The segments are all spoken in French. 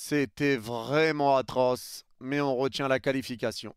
C'était vraiment atroce, mais on retient la qualification.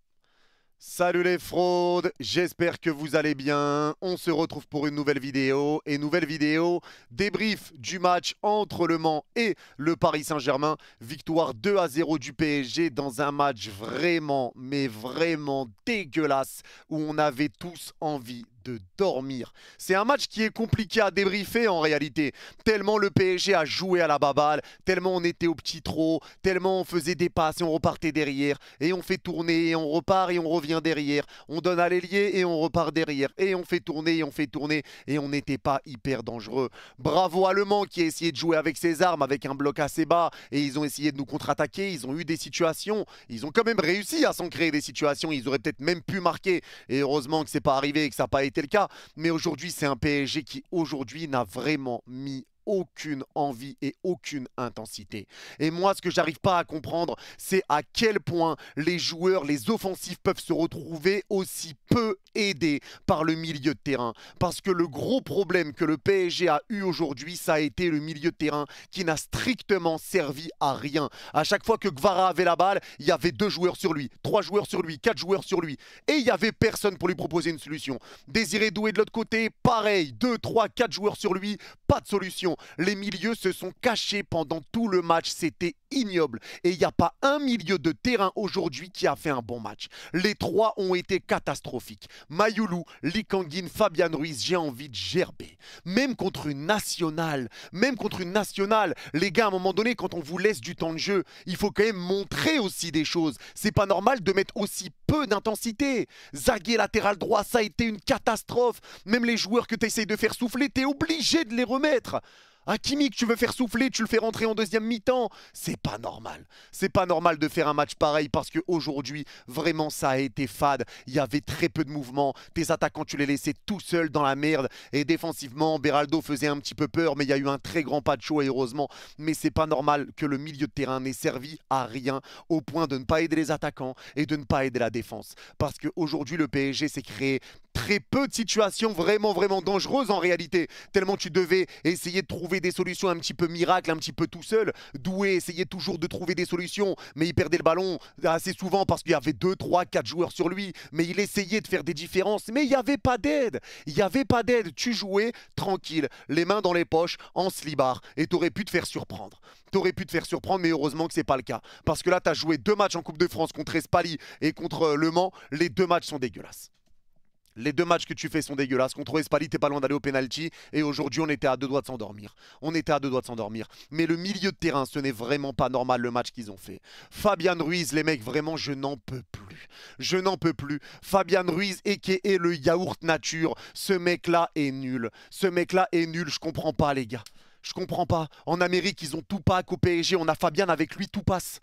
Salut les fraudes, j'espère que vous allez bien. On se retrouve pour une nouvelle vidéo. Et nouvelle vidéo, débrief du match entre Le Mans et le Paris Saint-Germain. Victoire 2-0 du PSG dans un match vraiment, mais vraiment dégueulasse où on avait tous envie de dormir. C'est un match qui est compliqué à débriefer en réalité, tellement le PSG a joué à la baballe, tellement on était au petit trot, tellement on faisait des passes et on repartait derrière, et on fait tourner et on repart et on revient derrière, on donne à l'ailier et on repart derrière, et on fait tourner et on fait tourner, et on n'était pas hyper dangereux. Bravo à Le Mans qui a essayé de jouer avec ses armes, avec un bloc assez bas, et ils ont essayé de nous contre-attaquer, ils ont eu des situations, ils ont quand même réussi à s'en créer des situations, ils auraient peut-être même pu marquer, et heureusement que c'est pas arrivé et que ça n'a pas été le cas. Mais aujourd'hui, c'est un PSG qui aujourd'hui n'a vraiment mis aucune envie et aucune intensité. Et moi, ce que j'arrive pas à comprendre, c'est à quel point les joueurs, les offensifs peuvent se retrouver aussi peu aidés par le milieu de terrain. Parce que le gros problème que le PSG a eu aujourd'hui, ça a été le milieu de terrain qui n'a strictement servi à rien. À chaque fois que Kvara avait la balle, il y avait 2 joueurs sur lui, 3 joueurs sur lui, 4 joueurs sur lui. Et il n'y avait personne pour lui proposer une solution. Désiré Doué de l'autre côté, pareil, 2, 3, 4 joueurs sur lui, pas de solution. Les milieux se sont cachés pendant tout le match, c'était ignoble. Et il n'y a pas un milieu de terrain aujourd'hui qui a fait un bon match. Les 3 ont été catastrophiques. Mayoulou, Lee Kang-in, Fabian Ruiz, j'ai envie de gerber. Même contre une nationale, les gars, à un moment donné, quand on vous laisse du temps de jeu, il faut quand même montrer aussi des choses. C'est pas normal de mettre aussi peu d'intensité. Zaguer latéral droit, ça a été une catastrophe. Même les joueurs que tu essayes de faire souffler, tu es obligé de les remettre. Hakimi que tu veux faire souffler, tu le fais rentrer en deuxième mi-temps. C'est pas normal. C'est pas normal de faire un match pareil parce qu'aujourd'hui, vraiment, ça a été fade. Il y avait très peu de mouvements. Tes attaquants, tu les laissais tout seuls dans la merde. Et défensivement, Beraldo faisait un petit peu peur, mais il y a eu un très grand pas de chaud, heureusement. Mais c'est pas normal que le milieu de terrain n'ait servi à rien au point de ne pas aider les attaquants et de ne pas aider la défense. Parce qu'aujourd'hui, le PSG s'est créé très peu de situations vraiment, vraiment dangereuses en réalité. Tellement tu devais essayer de trouver des solutions un petit peu miracles, un petit peu tout seul. Doué essayait toujours de trouver des solutions, mais il perdait le ballon assez souvent parce qu'il y avait 2, 3, 4 joueurs sur lui. Mais il essayait de faire des différences, mais il n'y avait pas d'aide. Il n'y avait pas d'aide. Tu jouais tranquille, les mains dans les poches, en slibard, et tu aurais pu te faire surprendre. T'aurais pu te faire surprendre, mais heureusement que c'est pas le cas. Parce que là, tu as joué 2 matchs en Coupe de France contre Espali et contre Le Mans. Les 2 matchs sont dégueulasses. Les 2 matchs que tu fais sont dégueulasses. Contre Espali, t'es pas loin d'aller au penalty. Et aujourd'hui, on était à 2 doigts de s'endormir. On était à 2 doigts de s'endormir. Mais le milieu de terrain, ce n'est vraiment pas normal le match qu'ils ont fait. Fabian Ruiz, les mecs, vraiment, je n'en peux plus. Je n'en peux plus. Fabian Ruiz, a.k.a. le yaourt nature. Ce mec-là est nul. Ce mec-là est nul. Je comprends pas, les gars. Je comprends pas. En Amérique, ils ont tout pack au PSG. On a Fabian avec lui, tout passe.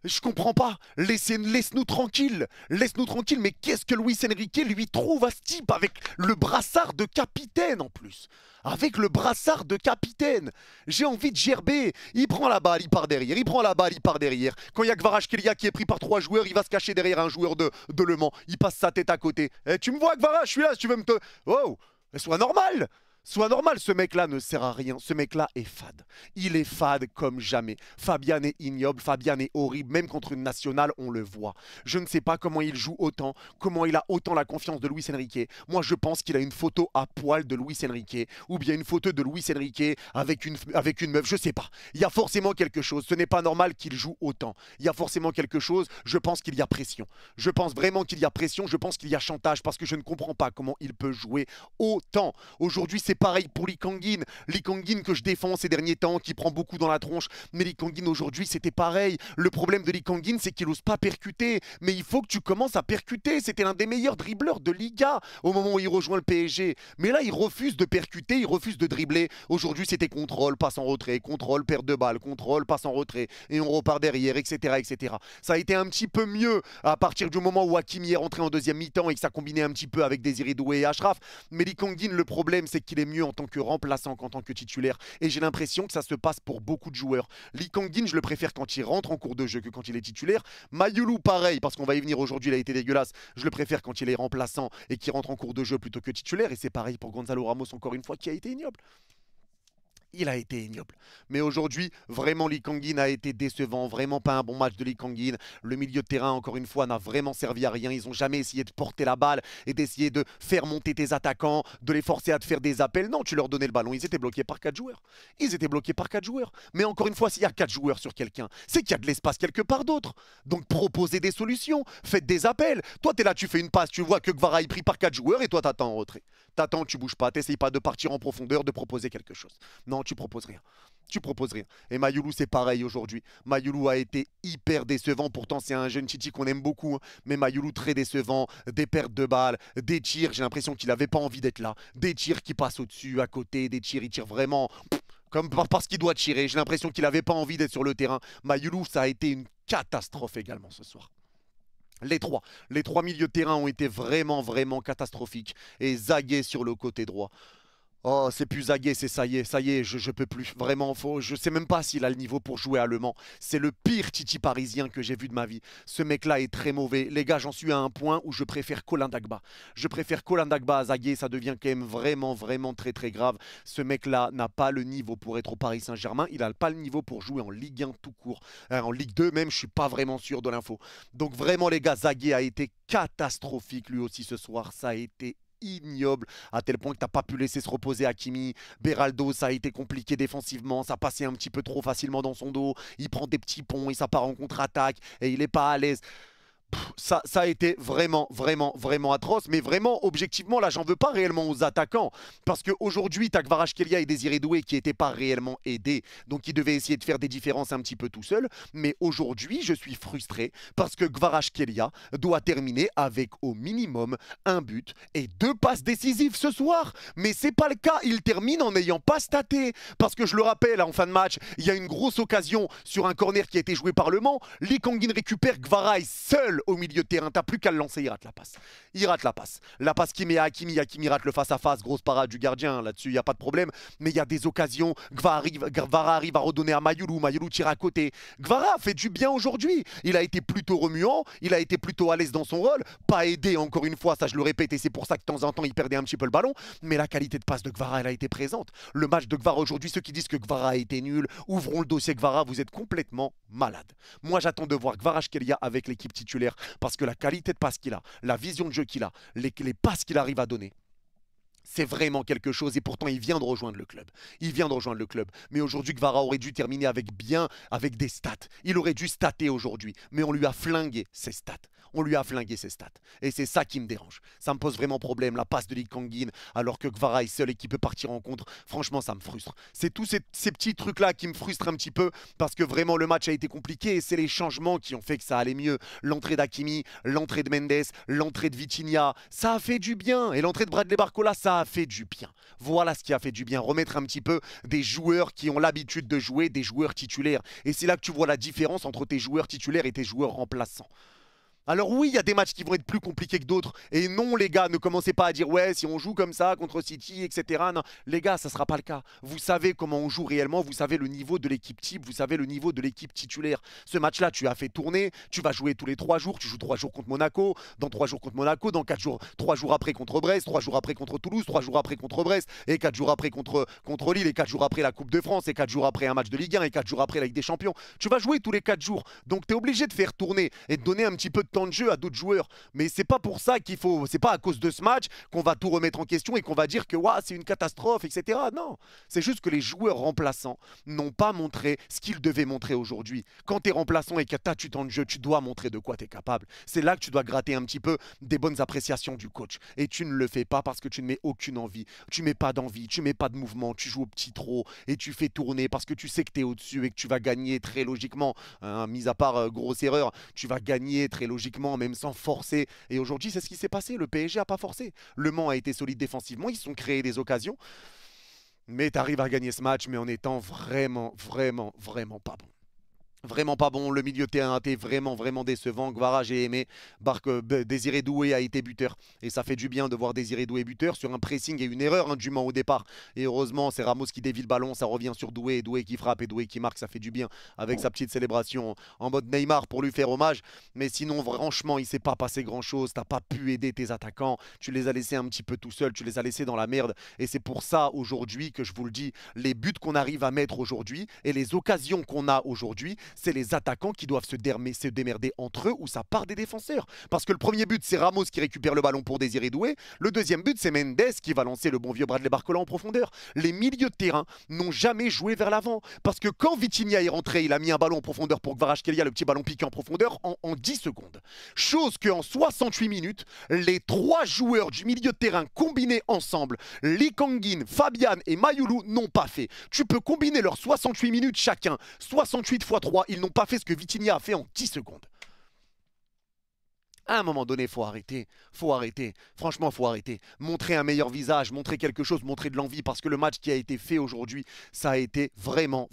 Je comprends pas. Laisse-nous tranquille. Laisse-nous tranquille. Mais qu'est-ce que Luis Enrique lui trouve à ce type avec le brassard de capitaine en plus? Avec le brassard de capitaine. J'ai envie de gerber. Il prend la balle, il part derrière. Il prend la balle, il part derrière. Quand il y a Kvaratskhelia qui est pris par 3 joueurs, il va se cacher derrière un joueur de Le Mans. Il passe sa tête à côté. Eh, tu me vois, Kvara, je suis là si tu veux me te... Oh, mais sois normal. Sois normal, ce mec-là ne sert à rien. Ce mec-là est fade. Il est fade comme jamais. Fabian est ignoble, Fabian est horrible. Même contre une nationale, on le voit. Je ne sais pas comment il joue autant, comment il a autant la confiance de Luis Enrique. Moi, je pense qu'il a une photo à poil de Luis Enrique ou bien une photo de Luis Enrique avec une meuf. Je sais pas. Il y a forcément quelque chose. Ce n'est pas normal qu'il joue autant. Il y a forcément quelque chose. Je pense qu'il y a pression. Je pense vraiment qu'il y a pression. Je pense qu'il y a chantage parce que je ne comprends pas comment il peut jouer autant. Aujourd'hui, c'est pareil pour Lee Kang-in. Lee Kang-in que je défends ces derniers temps, qui prend beaucoup dans la tronche. Mais Lee Kang-in aujourd'hui, c'était pareil. Le problème de Lee Kang-in, c'est qu'il n'ose pas percuter. Mais il faut que tu commences à percuter. C'était l'un des meilleurs dribbleurs de Liga au moment où il rejoint le PSG. Mais là, il refuse de percuter, il refuse de dribbler. Aujourd'hui, c'était contrôle, passe en retrait, contrôle, perte de balle, contrôle, passe en retrait. Et on repart derrière, etc., etc. Ça a été un petit peu mieux à partir du moment où Hakimi est rentré en deuxième mi-temps et que ça combinait un petit peu avec Désiré Doué et Achraf. Mais Lee Kang-in, le problème, c'est qu'il est mieux en tant que remplaçant qu'en tant que titulaire. Et j'ai l'impression que ça se passe pour beaucoup de joueurs. Lee Kang-in, je le préfère quand il rentre en cours de jeu que quand il est titulaire. Mayoulou, pareil, parce qu'on va y venir aujourd'hui, il a été dégueulasse. Je le préfère quand il est remplaçant et qu'il rentre en cours de jeu plutôt que titulaire. Et c'est pareil pour Gonzalo Ramos, encore une fois, qui a été ignoble. il a été ignoble. Mais aujourd'hui, vraiment, Lee Kang-in a été décevant. Vraiment pas un bon match de Lee Kang-in. Le milieu de terrain, encore une fois, n'a vraiment servi à rien. Ils n'ont jamais essayé de porter la balle et d'essayer de faire monter tes attaquants, de les forcer à te faire des appels. Non, tu leur donnais le ballon. Ils étaient bloqués par 4 joueurs. Ils étaient bloqués par 4 joueurs. Mais encore une fois, s'il y a 4 joueurs sur quelqu'un, c'est qu'il y a de l'espace quelque part d'autre. Donc proposez des solutions. Faites des appels. Toi, tu es là, tu fais une passe. Tu vois que Gvara est pris par 4 joueurs et toi, t'attends en retrait. T'attends, tu bouges pas. T'essayes pas de partir en profondeur, de proposer quelque chose. Non, tu proposes rien. Tu proposes rien. Et Mayulu, c'est pareil aujourd'hui. Mayulu a été hyper décevant. Pourtant, c'est un jeune Titi qu'on aime beaucoup. Hein. Mais Mayulu, très décevant. Des pertes de balles, des tirs. J'ai l'impression qu'il n'avait pas envie d'être là. Des tirs qui passent au-dessus, à côté. Des tirs, il tire vraiment comme parce qu'il doit tirer. J'ai l'impression qu'il n'avait pas envie d'être sur le terrain. Mayulu, ça a été une catastrophe également ce soir. Les trois milieux de terrain ont été vraiment catastrophiques. Et Zaguet sur le côté droit. Oh, c'est plus Zaguet, c'est ça y est, je peux plus. Vraiment, je sais même pas s'il a le niveau pour jouer allemand. C'est le pire Titi parisien que j'ai vu de ma vie. Ce mec-là est très mauvais. Les gars, j'en suis à un point où je préfère Colin Dagba. Je préfère Colin Dagba à Zaguet, ça devient quand même vraiment très grave. Ce mec-là n'a pas le niveau pour être au Paris Saint-Germain. Il n'a pas le niveau pour jouer en Ligue 1 tout court. En Ligue 2 même, je suis pas vraiment sûr de l'info. Donc vraiment, les gars, Zaguet a été catastrophique lui aussi ce soir. Ça a été ignoble à tel point que t'as pas pu laisser se reposer Hakimi. Beraldo, ça a été compliqué défensivement, ça passait un petit peu trop facilement dans son dos, il prend des petits ponts et ça part en contre-attaque et il est pas à l'aise. Ça a été vraiment atroce. Mais vraiment, objectivement, là, j'en veux pas réellement aux attaquants. Parce qu'aujourd'hui, t'as Kvaratskhelia et Désiré Doué qui n'étaient pas réellement aidés. Donc, ils devaient essayer de faire des différences un petit peu tout seul. Mais aujourd'hui, je suis frustré parce que Kvaratskhelia doit terminer avec au minimum un but et 2 passes décisives ce soir. Mais c'est pas le cas. Il termine en n'ayant pas staté. Parce que je le rappelle, en fin de match, il y a une grosse occasion sur un corner qui a été joué par Le Mans. Lee Kang-in récupère Gvara seul au milieu de terrain, t'as plus qu'à le lancer, il rate la passe. Il rate la passe. La passe qui met à Hakimi, Hakimi rate le face-à-face, grosse parade du gardien, là-dessus, il n'y a pas de problème. Mais il y a des occasions, Gvara arrive à redonner à Mayulu, Mayulu tire à côté. Gvara fait du bien aujourd'hui. Il a été plutôt remuant, il a été plutôt à l'aise dans son rôle, pas aidé encore une fois, ça je le répète, et c'est pour ça que de temps en temps il perdait un petit peu le ballon, mais la qualité de passe de Gvara, elle a été présente. Le match de Gvara aujourd'hui, ceux qui disent que Gvara a été nul, ouvrons le dossier Gvara, vous êtes complètement malade. Moi j'attends de voir Kvaratskhelia avec l'équipe titulaire, parce que la qualité de passe qu'il a, la vision de jeu qu'il a, les passes qu'il arrive à donner, c'est vraiment quelque chose et pourtant il vient de rejoindre le club. Il vient de rejoindre le club. Mais aujourd'hui, Gvara aurait dû terminer avec des stats. Il aurait dû stater aujourd'hui. Mais on lui a flingué ses stats. On lui a flingué ses stats. Et c'est ça qui me dérange. Ça me pose vraiment problème. La passe de Lee Kang-in alors que Gvara est seul et qui peut partir en contre. Franchement, ça me frustre. C'est tous ces petits trucs-là qui me frustrent un petit peu parce que vraiment le match a été compliqué et c'est les changements qui ont fait que ça allait mieux. L'entrée d'Hakimi, l'entrée de Mendes, l'entrée de Vitinha, ça a fait du bien. Et l'entrée de Bradley Barcola, ça a fait du bien. Voilà ce qui a fait du bien. Remettre un petit peu des joueurs qui ont l'habitude de jouer, des joueurs titulaires. Et c'est là que tu vois la différence entre tes joueurs titulaires et tes joueurs remplaçants. Alors oui, il y a des matchs qui vont être plus compliqués que d'autres. Et non, les gars, ne commencez pas à dire « Ouais, si on joue comme ça contre City, etc. » Non, les gars, ça ne sera pas le cas. Vous savez comment on joue réellement, vous savez le niveau de l'équipe type, vous savez le niveau de l'équipe titulaire. Ce match-là, tu as fait tourner, tu vas jouer tous les 3 jours, tu joues 3 jours contre Monaco, dans 3 jours contre Monaco, dans 4 jours, 3 jours après contre Brest, 3 jours après contre Toulouse, 3 jours après contre Brest, et 4 jours après contre Lille, et 4 jours après la Coupe de France, et 4 jours après un match de Ligue 1, et 4 jours après la Ligue des Champions. Tu vas jouer tous les 4 jours. Donc tu es obligé de faire tourner et de donner un petit peu de temps de jeu à d'autres joueurs. Mais c'est pas pour ça qu'il faut, c'est pas à cause de ce match qu'on va tout remettre en question et qu'on va dire que ouais, c'est une catastrophe, etc. Non, c'est juste que les joueurs remplaçants n'ont pas montré ce qu'ils devaient montrer aujourd'hui. Quand tu es remplaçant et que tu as du temps de jeu, tu dois montrer de quoi tu es capable. C'est là que tu dois gratter un petit peu des bonnes appréciations du coach. Et tu ne le fais pas parce que tu ne mets aucune envie. Tu mets pas d'envie, tu mets pas de mouvement, tu joues au petit trot et tu fais tourner parce que tu sais que tu es au-dessus et que tu vas gagner très logiquement. Hein, mis à part grosse erreur, tu vas gagner très logiquement, même sans forcer. Et aujourd'hui, c'est ce qui s'est passé. Le PSG n'a pas forcé. Le Mans a été solide défensivement. Ils se sont créés des occasions. Mais tu arrives à gagner ce match, mais en étant vraiment pas bon. Vraiment pas bon, le milieu de terrain a été vraiment décevant. Gvara, j'ai aimé. Désiré Doué a été buteur. Et ça fait du bien de voir Désiré Doué buteur sur un pressing et une erreur du Mans au départ. Et heureusement, c'est Ramos qui dévie le ballon, ça revient sur Doué, Doué qui frappe et Doué qui marque, ça fait du bien avec sa petite célébration en mode Neymar pour lui faire hommage. Mais sinon, franchement, il s'est pas passé grand-chose. T'as pas pu aider tes attaquants. Tu les as laissés un petit peu tout seuls, tu les as laissés dans la merde. Et c'est pour ça aujourd'hui que je vous le dis, les buts qu'on arrive à mettre aujourd'hui et les occasions qu'on a aujourd'hui, c'est les attaquants qui doivent se démerder entre eux ou ça part des défenseurs. Parce que le premier but, c'est Ramos qui récupère le ballon pour Désiré Doué. Le deuxième but, c'est Mendes qui va lancer le bon vieux Bradley Barcola en profondeur. Les milieux de terrain n'ont jamais joué vers l'avant. Parce que quand Vitinha est rentré, il a mis un ballon en profondeur pour Kvaratskhelia, le petit ballon piqué en profondeur, en 10 secondes. Chose qu'en 68 minutes, les trois joueurs du milieu de terrain combinés ensemble, Lee Kangin, Fabian et Mayulu, n'ont pas fait. Tu peux combiner leurs 68 minutes chacun. 68 x 3, ils n'ont pas fait ce que Vitinha a fait en 10 secondes. À un moment donné, faut arrêter. Faut arrêter. Franchement, faut arrêter. Montrer un meilleur visage, montrer quelque chose, montrer de l'envie. Parce que le match qui a été fait aujourd'hui, ça a été vraiment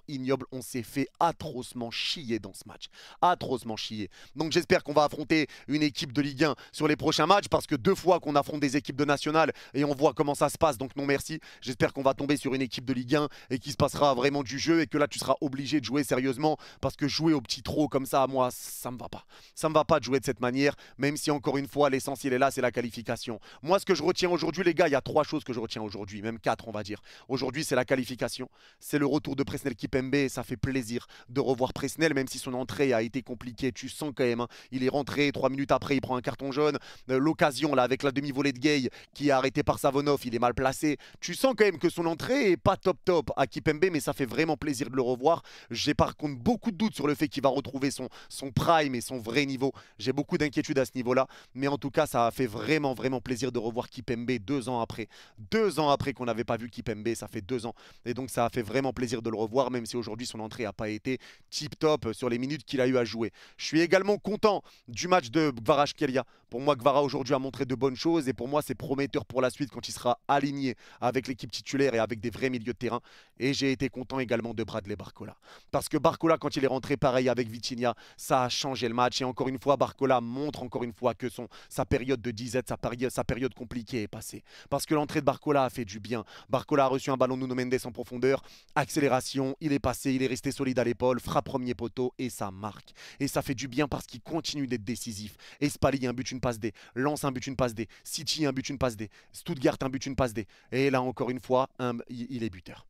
ignoble. On s'est fait atrocement chier dans ce match. Atrocement chier. Donc j'espère qu'on va affronter une équipe de Ligue 1 sur les prochains matchs. Parce que 2 fois qu'on affronte des équipes de nationale et on voit comment ça se passe. Donc non merci. J'espère qu'on va tomber sur une équipe de Ligue 1 et qu'il se passera vraiment du jeu. Et que là, tu seras obligé de jouer sérieusement. Parce que jouer au petit trot comme ça, moi, ça me va pas. Ça me va pas de jouer de cette manière. Même si encore une fois l'essentiel est là, c'est la qualification. Moi ce que je retiens aujourd'hui les gars, il y a 3 choses que je retiens aujourd'hui, même 4 on va dire. Aujourd'hui c'est la qualification, c'est le retour de Presnel Kimpembe et ça fait plaisir de revoir Presnel même si son entrée a été compliquée, tu sens quand même, hein, il est rentré 3 minutes après, il prend un carton jaune, l'occasion là avec la demi-volée de Gay qui est arrêtée par Savonov, il est mal placé, tu sens quand même que son entrée est pas top à Kimpembe mais ça fait vraiment plaisir de le revoir. J'ai par contre beaucoup de doutes sur le fait qu'il va retrouver son prime et son vrai niveau, j'ai beaucoup d'inquiétude à ce niveau-là. Mais en tout cas, ça a fait vraiment plaisir de revoir Kimpembe 2 ans après. 2 ans après qu'on n'avait pas vu Kimpembe, ça fait 2 ans. Et donc, ça a fait vraiment plaisir de le revoir, même si aujourd'hui, son entrée n'a pas été tip-top sur les minutes qu'il a eu à jouer. Je suis également content du match de Kvaratskhelia. Pour moi, Kvara aujourd'hui a montré de bonnes choses et pour moi, c'est prometteur pour la suite quand il sera aligné avec l'équipe titulaire et avec des vrais milieux de terrain. Et j'ai été content également de Bradley Barcola. Parce que Barcola, quand il est rentré pareil avec Vitinha, ça a changé le match. Et encore une fois, Barcola montre encore une fois que sa période de disette, sa période compliquée est passée. Parce que l'entrée de Barcola a fait du bien. Barcola a reçu un ballon de Nuno Mendes en profondeur, accélération, il est passé, il est resté solide à l'épaule, frappe premier poteau et ça marque. Et ça fait du bien parce qu'il continue d'être décisif. Espali un but, une passe D, Lens un but, une passe D, City un but, une passe D, Stuttgart un but, une passe D. Et là encore une fois, il est buteur.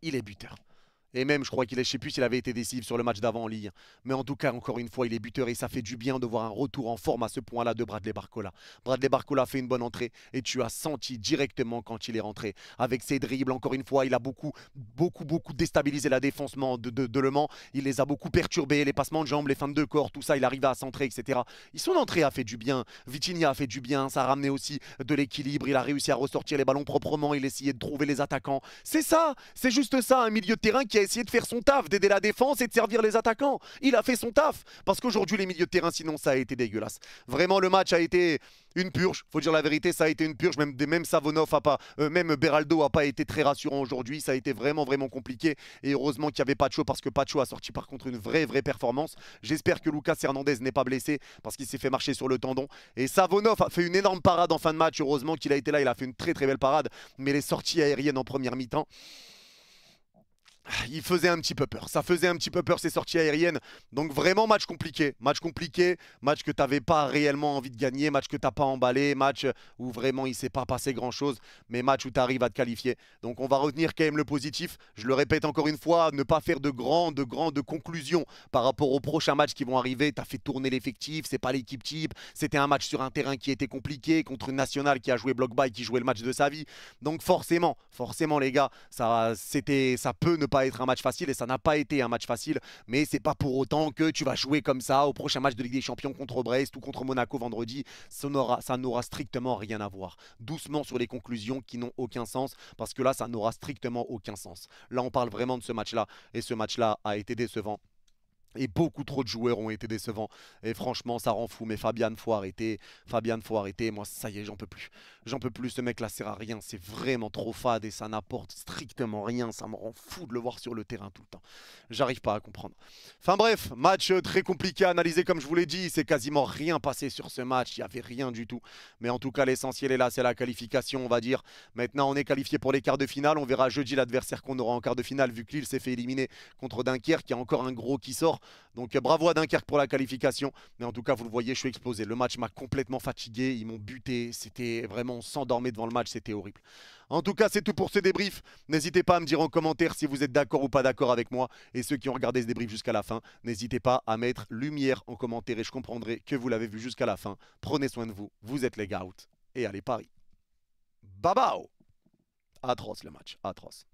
Il est buteur. Et même, je crois qu'il est, je ne sais plus s'il avait été décisif sur le match d'avant en Ligue 1. Mais en tout cas, encore une fois, il est buteur et ça fait du bien de voir un retour en forme à ce point-là de Bradley Barcola. Bradley Barcola fait une bonne entrée et tu as senti directement quand il est rentré. Avec ses dribbles, encore une fois, il a beaucoup déstabilisé la défense de Le Mans. Il les a beaucoup perturbés, les passements de jambes, les feintes de corps, tout ça, il arrivait à centrer, etc. Et son entrée a fait du bien. Vitinha a fait du bien, ça a ramené aussi de l'équilibre. Il a réussi à ressortir les ballons proprement, il essayait de trouver les attaquants. C'est ça, c'est juste ça, un milieu de terrain qui a essayé de faire son taf, d'aider la défense et de servir les attaquants. Il a fait son taf. Parce qu'aujourd'hui, les milieux de terrain, sinon, ça a été dégueulasse. Vraiment, le match a été une purge. Faut dire la vérité, ça a été une purge. Même Savonov a pas, même Beraldo a pas été très rassurant aujourd'hui. Ça a été vraiment compliqué. Et heureusement qu'il n'y avait Pacho parce que Pacho a sorti par contre une vraie performance. J'espère que Lucas Hernandez n'est pas blessé parce qu'il s'est fait marcher sur le tendon. Et Savonov a fait une énorme parade en fin de match. Heureusement qu'il a été là. Il a fait une très belle parade. Mais les sorties aériennes en première mi-temps, il faisait un petit peu peur. Ça faisait un petit peu peur ces sorties aériennes. Donc vraiment match compliqué. Match compliqué. Match que tu n'avais pas réellement envie de gagner. Match que tu n'as pas emballé. Match où vraiment il ne s'est pas passé grand chose. Mais match où tu arrives à te qualifier. Donc on va retenir quand même le positif. Je le répète encore une fois. Ne pas faire de grandes conclusions par rapport aux prochains matchs qui vont arriver. Tu as fait tourner l'effectif. C'est pas l'équipe type. C'était un match sur un terrain qui était compliqué. Contre une nationale qui a joué bloc-bas et qui jouait le match de sa vie. Donc forcément les gars, ça peut ne pas être un match facile et ça n'a pas été un match facile, mais c'est pas pour autant que tu vas jouer comme ça au prochain match de Ligue des Champions contre Brest ou contre Monaco vendredi. Ça n'aura strictement rien à voir. Doucement sur les conclusions qui n'ont aucun sens, parce que là ça n'aura strictement aucun sens. Là on parle vraiment de ce match-là et ce match-là a été décevant. Et beaucoup trop de joueurs ont été décevants. Et franchement, ça rend fou. Mais Fabian, faut arrêter. Fabian, faut arrêter. Moi, ça y est, j'en peux plus. J'en peux plus. Ce mec-là sert à rien. C'est vraiment trop fade et ça n'apporte strictement rien. Ça me rend fou de le voir sur le terrain tout le temps. J'arrive pas à comprendre. Enfin bref, match très compliqué à analyser comme je vous l'ai dit. C'est quasiment rien passé sur ce match. Il n'y avait rien du tout. Mais en tout cas, l'essentiel est là. C'est la qualification, on va dire. Maintenant, on est qualifié pour les quarts de finale. On verra jeudi l'adversaire qu'on aura en quart de finale vu que Lille s'est fait éliminer contre Dunkerque. Il y a encore un gros qui sort. Donc bravo à Dunkerque pour la qualification. Mais en tout cas, vous le voyez, je suis explosé. Le match m'a complètement fatigué. Ils m'ont buté. C'était vraiment, on s'endormait devant le match. C'était horrible. En tout cas, c'est tout pour ce débrief. N'hésitez pas à me dire en commentaire si vous êtes d'accord ou pas d'accord avec moi. Et ceux qui ont regardé ce débrief jusqu'à la fin, n'hésitez pas à mettre lumière en commentaire et je comprendrai que vous l'avez vu jusqu'à la fin. Prenez soin de vous. Vous êtes les gouts. Et allez Paris. Bye bye. Atroce le match. Atroce.